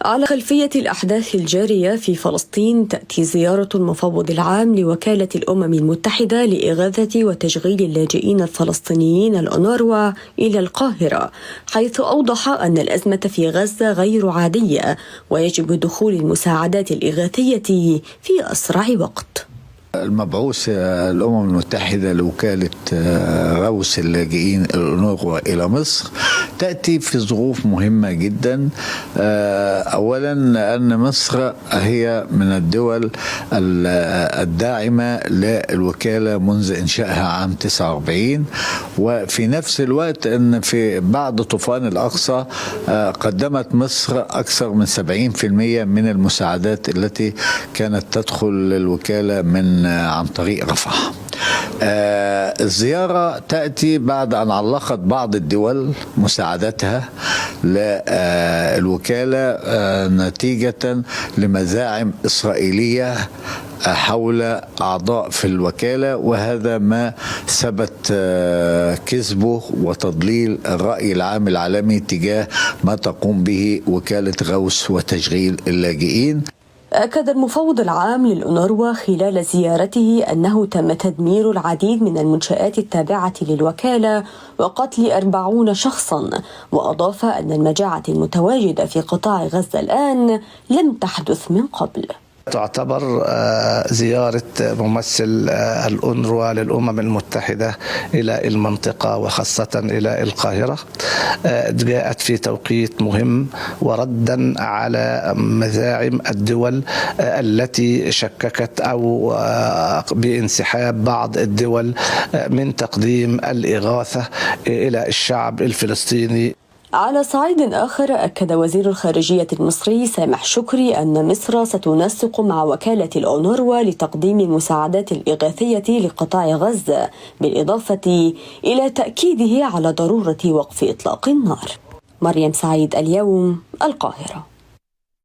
على خلفية الأحداث الجارية في فلسطين، تأتي زيارة المفوض العام لوكالة الأمم المتحدة لإغاثة وتشغيل اللاجئين الفلسطينيين الأونروا إلى القاهرة، حيث أوضح أن الأزمة في غزة غير عادية ويجب دخول المساعدات الإغاثية في أسرع وقت. المبعوث الأمم المتحدة لوكالة غوث اللاجئين الأونروا إلى مصر تأتي في ظروف مهمة جدا. أولا أن مصر هي من الدول الداعمة للوكالة منذ إنشائها عام 49، وفي نفس الوقت أن في بعد طوفان الأقصى قدمت مصر أكثر من 70% من المساعدات التي كانت تدخل للوكالة عن طريق رفح. الزيارة تأتي بعد أن علقت بعض الدول مساعدتها للوكالة نتيجة لمزاعم إسرائيلية حول أعضاء في الوكالة، وهذا ما ثبت كذبه وتضليل الرأي العام العالمي تجاه ما تقوم به وكالة غوث وتشغيل اللاجئين. أكد المفوض العام للأونروا خلال زيارته أنه تم تدمير العديد من المنشآت التابعة للوكالة وقتل 40 شخصا، وأضاف أن المجاعة المتواجدة في قطاع غزة الآن لم تحدث من قبل. تعتبر زيارة ممثل الأونروا للأمم المتحدة إلى المنطقة وخاصة إلى القاهرة جاءت في توقيت مهم، وردا على مزاعم الدول التي شككت أو بانسحاب بعض الدول من تقديم الإغاثة إلى الشعب الفلسطيني. على صعيد آخر، أكد وزير الخارجية المصري سامح شكري أن مصر ستنسق مع وكالة الأونروا لتقديم المساعدات الإغاثية لقطاع غزة، بالإضافة إلى تأكيده على ضرورة وقف إطلاق النار. مريم سعيد، اليوم، القاهرة.